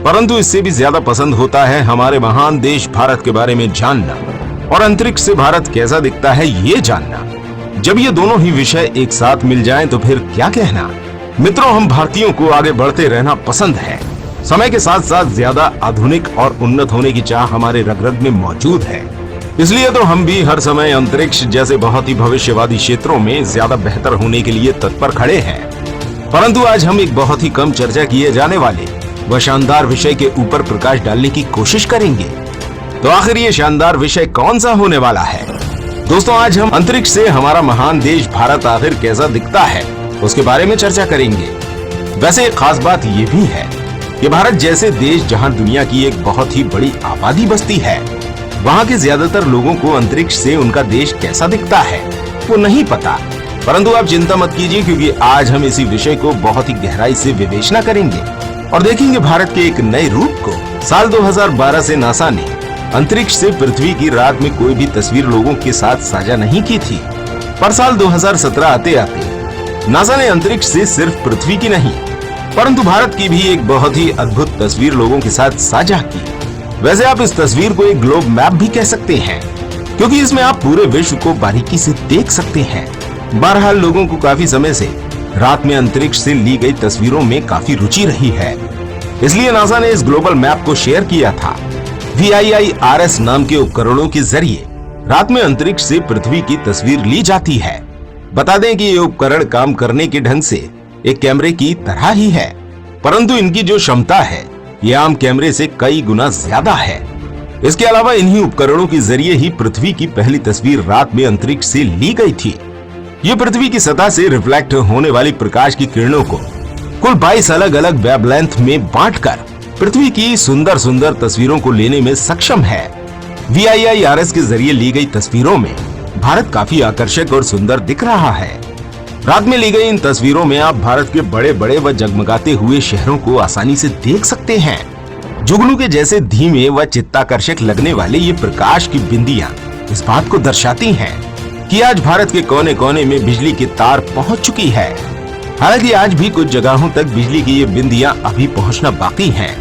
परंतु इससे भी ज्यादा पसंद होता है हमारे महान देश भारत के बारे में जानना और अंतरिक्ष से भारत कैसा दिखता है ये जानना। जब ये दोनों ही विषय एक साथ मिल जाएं तो फिर क्या कहना। मित्रों, हम भारतीयों को आगे बढ़ते रहना पसंद है। समय के साथ साथ ज्यादा आधुनिक और उन्नत होने की चाह हमारे रग-रग में मौजूद है। इसलिए तो हम भी हर समय अंतरिक्ष जैसे बहुत ही भविष्यवादी क्षेत्रों में ज्यादा बेहतर होने के लिए तत्पर खड़े हैं। परंतु आज हम एक बहुत ही कम चर्चा किए जाने वाले व शानदार विषय के ऊपर प्रकाश डालने की कोशिश करेंगे। तो आखिर ये शानदार विषय कौन सा होने वाला है? दोस्तों, आज हम अंतरिक्ष से हमारा महान देश भारत आखिर कैसा दिखता है उसके बारे में चर्चा करेंगे। वैसे एक खास बात ये भी है कि भारत जैसे देश जहां दुनिया की एक बहुत ही बड़ी आबादी बसती है, वहां के ज्यादातर लोगों को अंतरिक्ष से उनका देश कैसा दिखता है वो नहीं पता। परंतु आप चिंता मत कीजिए, क्योंकि आज हम इसी विषय को बहुत ही गहराई से विवेचना करेंगे और देखेंगे भारत के एक नए रूप को। साल 2012 से नासा ने अंतरिक्ष से पृथ्वी की रात में कोई भी तस्वीर लोगों के साथ साझा नहीं की थी, पर साल 2017 आते आते नासा ने अंतरिक्ष से सिर्फ पृथ्वी की नहीं परंतु भारत की भी एक बहुत ही अद्भुत तस्वीर लोगों के साथ साझा की। वैसे आप इस तस्वीर को एक ग्लोब मैप भी कह सकते हैं, क्योंकि इसमें आप पूरे विश्व को बारीकी से देख सकते हैं। बहरहाल लोगों को काफी समय से रात में अंतरिक्ष से ली गई तस्वीरों में काफी रुचि रही है, इसलिए नासा ने इस ग्लोबल मैप को शेयर किया था। VIIRS नाम के उपकरणों के जरिए रात में अंतरिक्ष से पृथ्वी की तस्वीर ली जाती है। बता दें कि ये उपकरण काम करने के ढंग से एक कैमरे की तरह ही है, परंतु इनकी जो क्षमता है ये आम कैमरे से कई गुना ज्यादा है। इसके अलावा इन्हीं उपकरणों के जरिए ही पृथ्वी की पहली तस्वीर रात में अंतरिक्ष से ली गई थी। ये पृथ्वी की सतह से रिफ्लेक्ट होने वाली प्रकाश की किरणों को कुल 22 अलग अलग वेवलेंथ में बांटकर पृथ्वी की सुंदर सुंदर तस्वीरों को लेने में सक्षम है। VIIRS के जरिए ली गई तस्वीरों में भारत काफी आकर्षक और सुंदर दिख रहा है। रात में ली गई इन तस्वीरों में आप भारत के बड़े बड़े व जगमगाते हुए शहरों को आसानी से देख सकते हैं। जुगनू के जैसे धीमे व चित्ताकर्षक लगने वाले ये प्रकाश की बिंदियां इस बात को दर्शाती हैं कि आज भारत के कोने कोने में बिजली की तार पहुंच चुकी है। हालांकि आज भी कुछ जगहों तक बिजली की ये बिंदियां अभी पहुंचना बाकी हैं।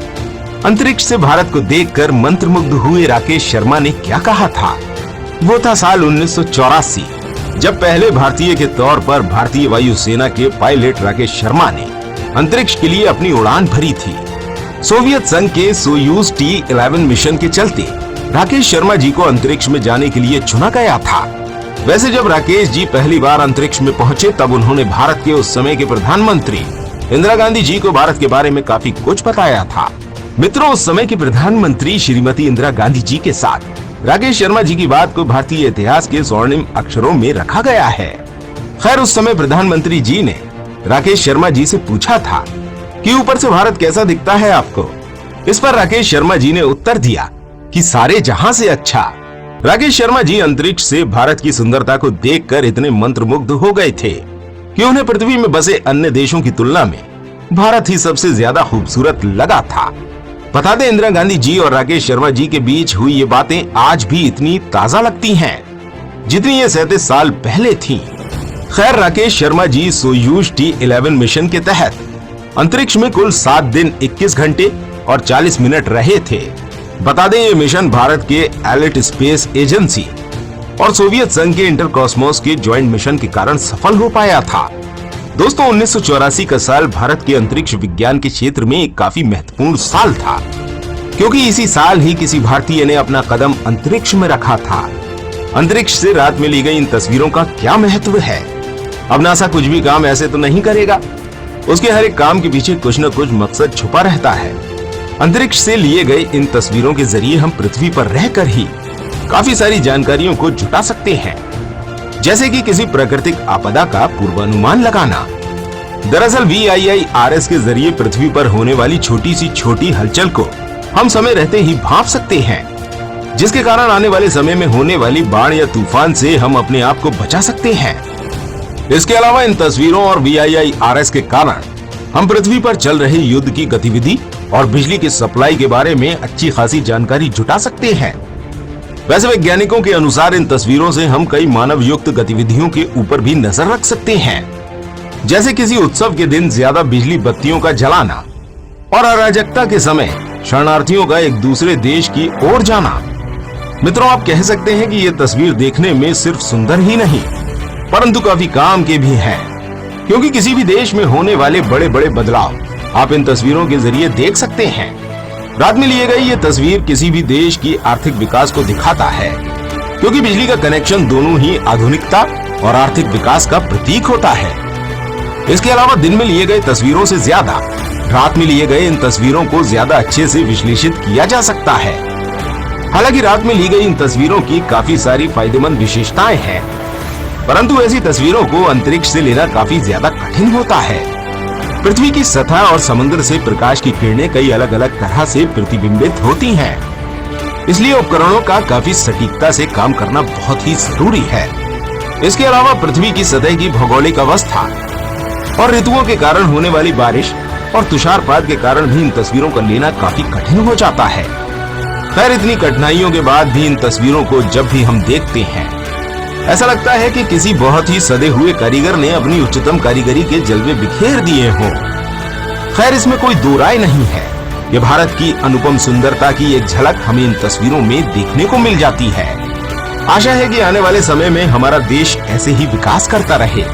अंतरिक्ष से भारत को देखकर मंत्रमुग्ध हुए राकेश शर्मा ने क्या कहा था? वो था साल 1984, जब पहले भारतीय के तौर पर भारतीय वायुसेना के पायलट राकेश शर्मा ने अंतरिक्ष के लिए अपनी उड़ान भरी थी। सोवियत संघ के सोयूज T-11 मिशन के चलते राकेश शर्मा जी को अंतरिक्ष में जाने के लिए चुना गया था। वैसे जब राकेश जी पहली बार अंतरिक्ष में पहुंचे तब उन्होंने भारत के उस समय के प्रधानमंत्री इंदिरा गांधी जी को भारत के बारे में काफी कुछ बताया था। मित्रों, उस समय की प्रधानमंत्री श्रीमती इंदिरा गांधी जी के साथ राकेश शर्मा जी की बात को भारतीय इतिहास के स्वर्णिम अक्षरों में रखा गया है। खैर, उस समय प्रधानमंत्री जी ने राकेश शर्मा जी से पूछा था कि ऊपर से भारत कैसा दिखता है आपको? इस पर राकेश शर्मा जी ने उत्तर दिया कि सारे जहां से अच्छा। राकेश शर्मा जी अंतरिक्ष से भारत की सुंदरता को देखकर इतने मंत्रमुग्ध हो गए थे कि उन्हें पृथ्वी में बसे अन्य देशों की तुलना में भारत ही सबसे ज्यादा खूबसूरत लगा था। बता दें, इंदिरा गांधी जी और राकेश शर्मा जी के बीच हुई ये बातें आज भी इतनी ताजा लगती हैं जितनी ये 37 साल पहले थी। खैर, Rakesh Sharma ji Soyuz T-11 mission के तहत अंतरिक्ष में कुल 7 दिन 21 घंटे और 40 मिनट रहे थे। बता दें, ये मिशन भारत के एलिट स्पेस एजेंसी और सोवियत संघ के इंटरकॉस्मोस के ज्वाइंट मिशन के कारण सफल हो पाया था। दोस्तों, 1984 का साल भारत के अंतरिक्ष विज्ञान के क्षेत्र में एक काफी महत्वपूर्ण साल था, क्योंकि इसी साल ही किसी भारतीय ने अपना कदम अंतरिक्ष में रखा था। अंतरिक्ष से रात में ली गई इन तस्वीरों का क्या महत्व है? अब नासा कुछ भी काम ऐसे तो नहीं करेगा, उसके हर एक काम के पीछे कुछ न कुछ मकसद छुपा रहता है। अंतरिक्ष से लिए गए इन तस्वीरों के जरिए हम पृथ्वी पर रहकर ही काफी सारी जानकारियों को जुटा सकते हैं, जैसे कि किसी प्राकृतिक आपदा का पूर्वानुमान लगाना। दरअसल VIIRS के जरिए पृथ्वी पर होने वाली छोटी सी छोटी हलचल को हम समय रहते ही भांप सकते हैं, जिसके कारण आने वाले समय में होने वाली बाढ़ या तूफान से हम अपने आप को बचा सकते हैं। इसके अलावा इन तस्वीरों और VIIRS के कारण हम पृथ्वी पर चल रहे युद्ध की गतिविधि और बिजली की सप्लाई के बारे में अच्छी खासी जानकारी जुटा सकते हैं। वैसे वैज्ञानिकों के अनुसार इन तस्वीरों से हम कई मानव युक्त गतिविधियों के ऊपर भी नजर रख सकते हैं, जैसे किसी उत्सव के दिन ज्यादा बिजली बत्तियों का जलाना और अराजकता के समय शरणार्थियों का एक दूसरे देश की ओर जाना। मित्रों, आप कह सकते हैं कि ये तस्वीर देखने में सिर्फ सुंदर ही नहीं परंतु काफी काम के भी हैं, क्योंकि किसी भी देश में होने वाले बड़े बड़े बदलाव आप इन तस्वीरों के जरिए देख सकते हैं। रात में लिए गई ये तस्वीर किसी भी देश की आर्थिक विकास को दिखाता है, क्योंकि बिजली का कनेक्शन दोनों ही आधुनिकता और आर्थिक विकास का प्रतीक होता है। इसके अलावा दिन में लिए गए तस्वीरों से ज्यादा रात में लिए गए इन तस्वीरों को ज्यादा अच्छे से विश्लेषित किया जा सकता है। हालांकि रात में ली गई इन तस्वीरों की काफी सारी फायदेमंद विशेषताएं हैं, परंतु ऐसी तस्वीरों को अंतरिक्ष से लेना काफी ज्यादा कठिन होता है। पृथ्वी की सतह और समुद्र से प्रकाश की किरणें कई अलग अलग तरह से प्रतिबिंबित होती हैं, इसलिए उपकरणों का काफी सटीकता से काम करना बहुत ही जरूरी है। इसके अलावा पृथ्वी की सतह की भौगोलिक अवस्था और ऋतुओं के कारण होने वाली बारिश और तुषारपात के कारण भी इन तस्वीरों का लेना काफी कठिन हो जाता है। खैर, इतनी कठिनाइयों के बाद भी इन तस्वीरों को जब भी हम देखते हैं ऐसा लगता है कि किसी बहुत ही सदे हुए कारीगर ने अपनी उच्चतम कारीगरी के जलवे बिखेर दिए हों। खैर, इसमें कोई दो राय नहीं है, ये भारत की अनुपम सुंदरता की एक झलक हमें इन तस्वीरों में देखने को मिल जाती है। आशा है कि आने वाले समय में हमारा देश ऐसे ही विकास करता रहे।